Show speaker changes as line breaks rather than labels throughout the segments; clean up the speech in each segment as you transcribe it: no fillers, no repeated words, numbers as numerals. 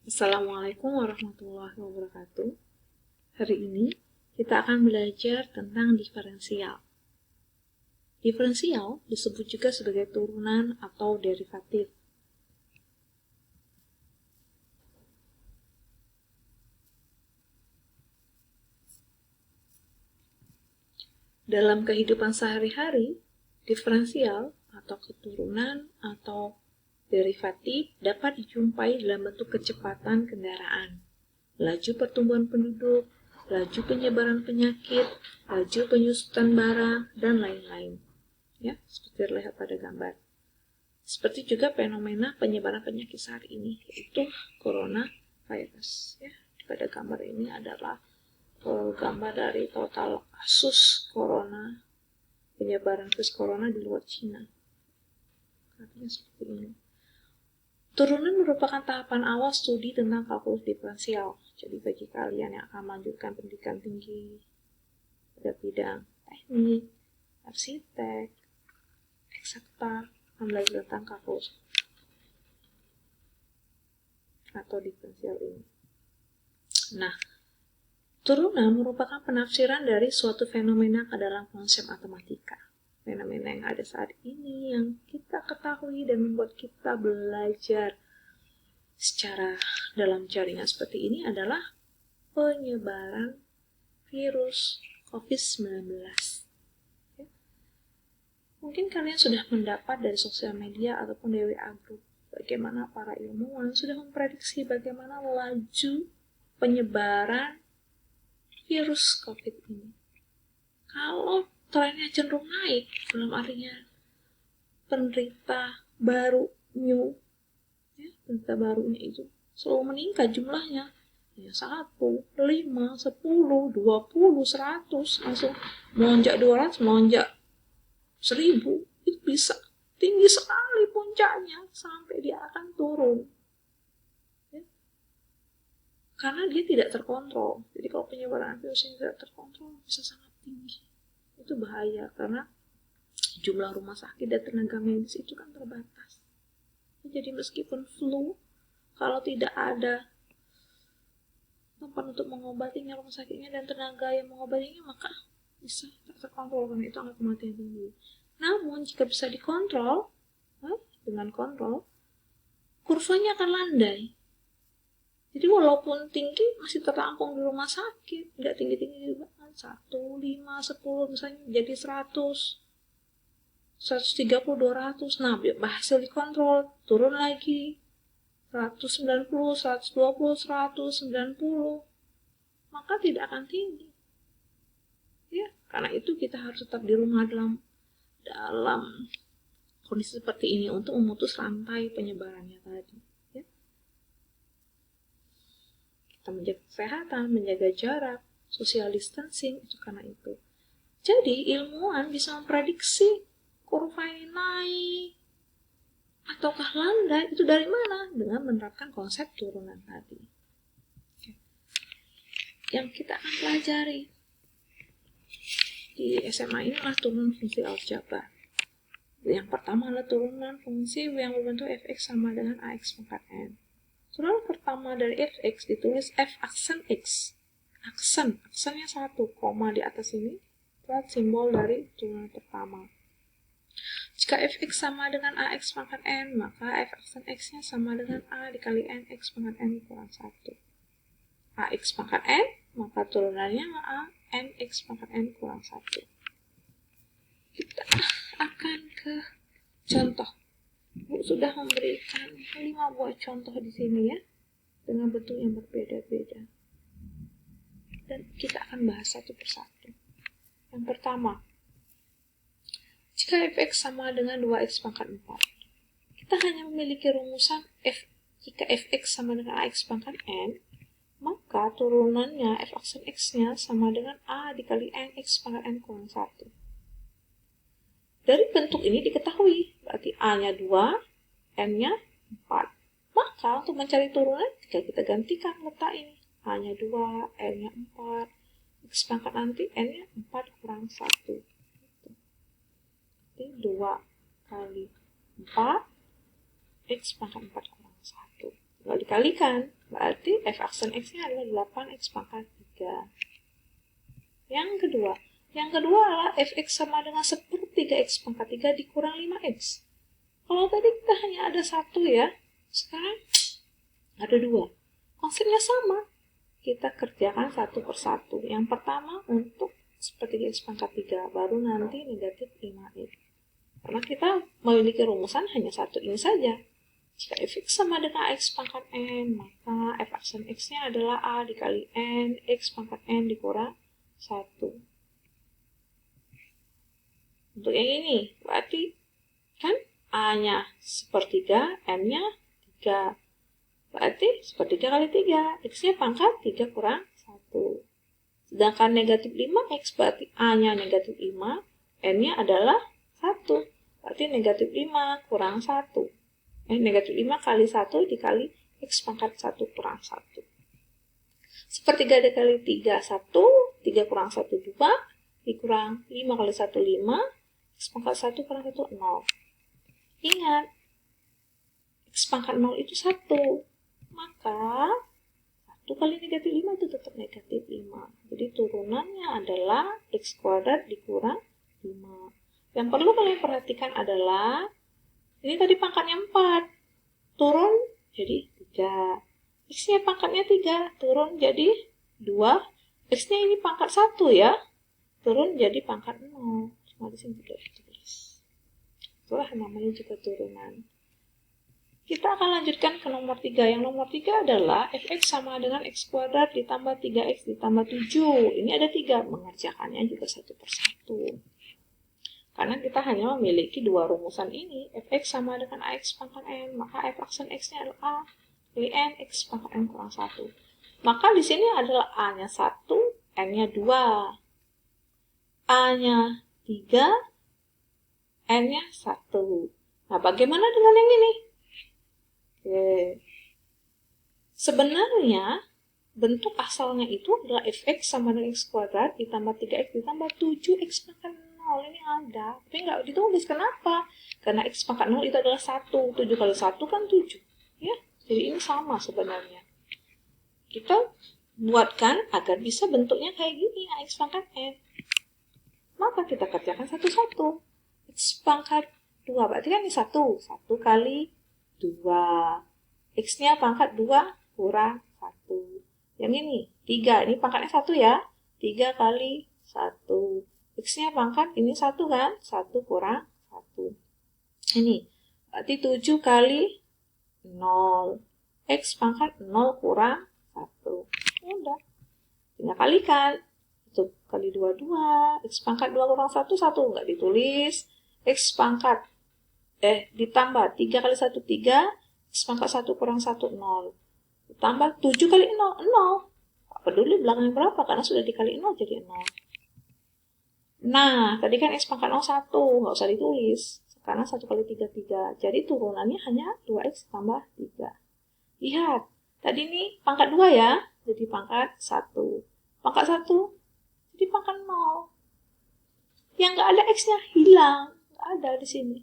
Assalamualaikum warahmatullahi wabarakatuh. Hari ini kita akan belajar tentang diferensial. Diferensial disebut juga sebagai turunan atau derivatif. Dalam kehidupan sehari-hari, diferensial atau keturunan atau derivatif dapat dijumpai dalam bentuk kecepatan kendaraan, laju pertumbuhan penduduk, laju penyebaran penyakit, laju penyusutan barang, dan lain-lain. Ya, seperti terlihat pada gambar. Seperti juga fenomena penyebaran penyakit saat ini, yaitu coronavirus. Ya, pada gambar ini adalah gambar dari total kasus corona, penyebaran virus corona di luar Cina. Artinya seperti ini. Turunan merupakan tahapan awal studi tentang kalkulus diferensial. Jadi bagi kalian yang akan melanjutkan pendidikan tinggi pada bidang teknik, arsitek, eksakta, akan belajar tentang kalkulus atau diferensial ini. Nah, turunan merupakan penafsiran dari suatu fenomena ke dalam konsep matematika. Fenomena yang ada saat ini yang kita ketahui dan membuat kita belajar secara dalam jaringan seperti ini adalah penyebaran virus COVID-19. Ya. Mungkin kalian sudah mendapat dari sosial media ataupun dari WA Group bagaimana para ilmuwan sudah memprediksi bagaimana laju penyebaran virus COVID ini. Kalau trennya cenderung naik, dalam artinya penderita baru new, ya, penderita barunya itu selalu meningkat jumlahnya. Ya, 1, 5, 10, 20, 100, langsung melonjak 200, melonjak 1000, itu bisa tinggi sekali puncaknya sampai dia akan turun. Karena dia tidak terkontrol. Jadi kalau penyebaran virus ini tidak terkontrol bisa sangat tinggi. Itu bahaya karena jumlah rumah sakit dan tenaga medis itu kan terbatas. Jadi meskipun flu, kalau tidak ada tempat untuk mengobatinya, rumah sakitnya dan tenaga yang mengobatinya, maka bisa tak terkontrol karena itu angka kematian tinggi. Namun jika bisa dikontrol, dengan kontrol, kurvanya akan landai. Jadi walaupun tinggi masih tertampung di rumah sakit, nggak tinggi-tinggi juga, 1, 5, 10 misalnya jadi 100, 130, 200. Nah, berhasil dikontrol, turun lagi 190, 120, 190. Maka tidak akan tinggi. Ya, karena itu kita harus tetap di rumah dalam kondisi seperti ini untuk memutus rantai penyebarannya tadi. Kita menjaga kesehatan, menjaga jarak, social distancing, itu karena itu. Jadi ilmuwan bisa memprediksi kurva ini naik ataukah landai itu dari mana? Dengan menerapkan konsep turunan tadi. Yang kita akan pelajari di SMA ini adalah turunan fungsi aljabar. Yang pertama adalah turunan fungsi yang berbentuk fx sama dengan ax pangkat n. Turunan pertama dari fx ditulis f aksen x. Aksennya 1, koma di atas ini adalah simbol dari turunan pertama. Jika fx sama dengan ax pangkat n, maka f aksen x-nya sama dengan a dikali n x pangkat n kurang 1. Ax pangkat n, maka turunannya a n x pangkat n kurang 1. Kita akan ke contoh. Bu sudah memberikan 5 buah contoh di sini ya, dengan bentuk yang berbeda-beda. Dan kita akan bahas satu persatu. Yang pertama, jika fx sama dengan 2x pangkat 4, kita hanya memiliki rumusan jika fx sama dengan ax pangkat n, maka turunannya f aksen x-nya sama dengan a dikali n x pangkat n kurang 1. Dari bentuk ini diketahui, berarti A-nya 2, N-nya 4. Maka untuk mencari turunan, kita gantikan letak ini. A-nya 2, N-nya 4. X pangkat nanti, N-nya 4 kurang 1. Jadi 2 kali 4, X pangkat 4 kurang 1. Tinggal dikalikan. Berarti f aksen x-nya adalah 8x pangkat 3. Yang kedua adalah fx sama dengan sepertiga x pangkat 3 dikurang 5x. Kalau tadi kita hanya ada 1 ya, sekarang ada 2. Konsepnya sama. Kita kerjakan satu per satu. Yang pertama untuk sepertiga x pangkat 3, baru nanti negatif 5x. Karena kita memiliki rumusan hanya satu ini saja. Jika fx sama dengan x pangkat n, maka f aksen x-nya adalah a dikali n, x pangkat n dikurang 1. Untuk yang ini, berarti kan a-nya sepertiga, n-nya 3. Berarti sepertiga kali 3, x-nya pangkat 3 kurang 1. Sedangkan negatif 5x, berarti a-nya negatif 5, n-nya adalah 1. Berarti negatif 5 kurang 1. Negatif 5 kali 1 dikali x pangkat 1 kurang 1. Sepertiga dikali 3, 1. 3 kurang 1, 2. Dikurang 5 kali 1, 5. X pangkat 1 kurang 1, 0. Ingat, x pangkat 0 itu 1. Maka 1 kali negatif 5 itu tetap negatif 5. Jadi turunannya adalah x kuadrat dikurang 5. Yang perlu kalian perhatikan adalah ini tadi pangkatnya 4, turun jadi 3. X-nya pangkatnya 3, turun jadi 2. X-nya ini pangkat 1 ya, turun jadi pangkat 0. Cuma di sini tidak ditulis. Itulah namanya juga turunan. Kita akan lanjutkan ke nomor 3. Yang nomor 3 adalah fx sama dengan x kuadrat ditambah 3x ditambah 7. Ini ada 3, mengerjakannya juga satu per satu. Karena kita hanya memiliki dua rumusan ini, fx sama dengan ax pangkat n, maka f aksen x-nya adalah a kali n, x pangkat n kurang 1. Maka di sini adalah a-nya 1, n-nya 2. A-nya 3, n-nya 1. Nah, bagaimana dengan yang ini? Oke. Sebenarnya, bentuk asalnya itu adalah fx sama dengan x kuadrat ditambah 3x ditambah 7x pangkat 0. Ini ada, tapi nggak ditulis. Kenapa? Karena x pangkat 0 itu adalah 1. 7 kali 1 kan 7. Ya, jadi ini sama sebenarnya. Kita buatkan agar bisa bentuknya kayak gini, x pangkat n. Maka kita kerjakan satu-satu. X pangkat 2, berarti kan ini 1. 1 kali 2. X-nya pangkat 2 kurang 1. Yang ini 3, ini pangkatnya 1 ya. 3 kali 1. X-nya pangkat ini 1 kan? 1 kurang 1. Ini berarti 7 kali 0. X pangkat 0 kurang 1. Udah. Tinggal kalikan. 1 kali 2, 2. X pangkat 2 kurang 1, 1. Nggak ditulis. X pangkat ditambah 3 kali 1, 3. X pangkat 1 kurang 1, 0. Ditambah 7 kali 0, 0. Nggak peduli belakangnya berapa, karena sudah dikali 0 jadi 0. Nah, tadi kan x pangkat 0 1, nggak usah ditulis. Karena 1 kali 3, 3. Jadi turunannya hanya 2x tambah 3. Lihat, tadi ini pangkat 2 ya, jadi pangkat 1. Pangkat 1, jadi pangkat 0. Yang nggak ada x-nya hilang, nggak ada di sini.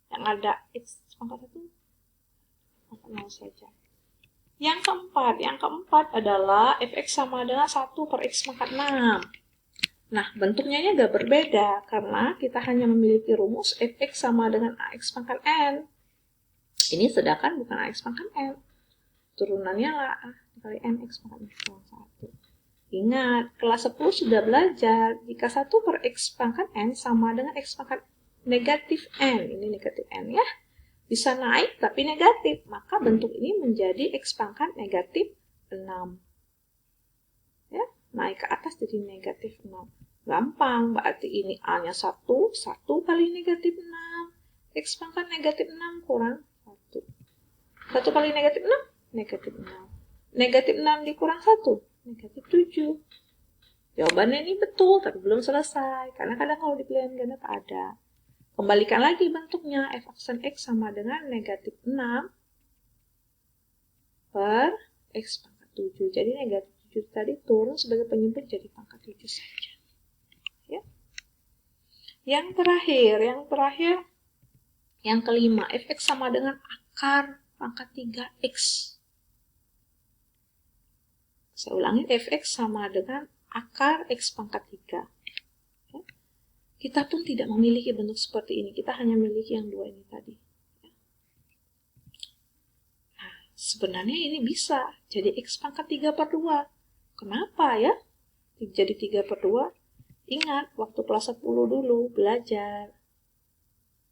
Yang ada x pangkat 1, pangkat 0 saja. Yang keempat adalah fx sama dengan 1 per x pangkat 6. Nah, bentuknya agak berbeda karena kita hanya memiliki rumus fx sama dengan ax pangkat n. Ini sedangkan bukan ax pangkat n. Turunannya lah a dikali n x pangkat n kurang 1. Ingat, kelas 10 sudah belajar jika 1 per x pangkat n sama dengan x pangkat negatif n. Ini negatif n ya. Bisa naik tapi negatif. Maka bentuk ini menjadi x pangkat negatif 6. Ya, naik ke atas jadi negatif 6. Gampang, berarti ini A-nya 1, 1 kali negatif 6. X pangkat negatif 6 kurang 1. 1 kali negatif 6, negatif 6. Negatif 6 dikurang 1, negatif 7. Jawabannya ini betul, tapi belum selesai. Karena kadang kalau di pilihan ganda tak ada. Kembalikan lagi bentuknya, f aksen x sama dengan negatif 6 per x pangkat 7. Jadi negatif 7 tadi turun sebagai penyebut jadi pangkat 7 saja. Ya. Yang terakhir, yang kelima, fx sama dengan akar pangkat 3x. Saya ulangi, fx sama dengan akar x pangkat 3. Ya. Kita pun tidak memiliki bentuk seperti ini, kita hanya memiliki yang dua ini tadi. Nah, sebenarnya ini bisa jadi x pangkat 3/2. Kenapa ya? Jadi 3/2. Ingat, waktu kelas 10 dulu belajar.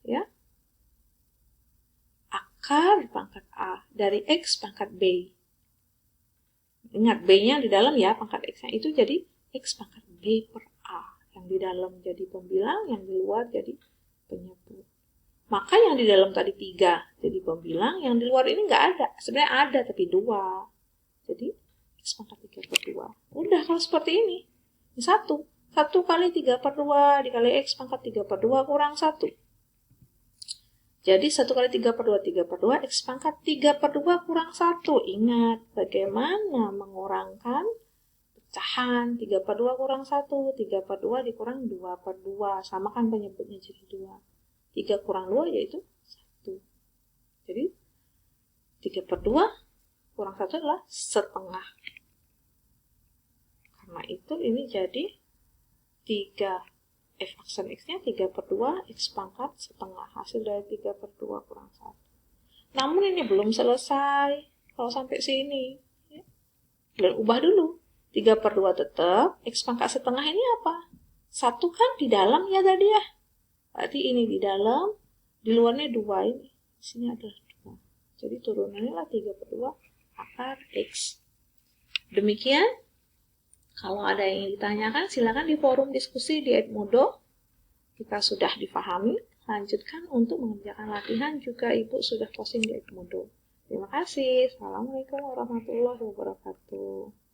Ya. Akar pangkat A dari x pangkat B. Ingat, B-nya di dalam ya, pangkat X-nya itu jadi X pangkat B per A. Yang di dalam jadi pembilang, yang di luar jadi penyebut. Maka yang di dalam tadi 3 jadi pembilang, yang di luar ini nggak ada. Sebenarnya ada, tapi 2. Jadi X pangkat 3/2. Udah kalau seperti ini. 1. 1 kali 3/2 dikali X pangkat 3/2 kurang 1. Jadi 1 kali 3/2, 3/2, X pangkat 3/2 kurang 1. Ingat, bagaimana mengurangkan pecahan 3/2 kurang 1. 3/2 dikurang 2/2. Sama kan penyebutnya jadi 2. 3 kurang 2 yaitu 1. Jadi 3/2 kurang 1 adalah setengah. Karena itu ini jadi 3. F aksen X-nya 3/2, X pangkat setengah. Hasil dari 3/2 kurang 1. Namun ini belum selesai. Kalau sampai sini. Ya. Dan ubah dulu. 3/2 tetap. X pangkat setengah ini apa? 1 kan di dalam ya tadi ya. Berarti ini di dalam. Di luarnya 2 ini. Di sini adalah 2. Jadi turunannya lah 3/2 akar X. Demikian. Kalau ada yang ingin ditanyakan, silakan di forum diskusi di Edmodo. Jika sudah difahami, lanjutkan untuk mengerjakan latihan. Juga Ibu sudah posting di Edmodo. Terima kasih. Assalamualaikum warahmatullahi wabarakatuh.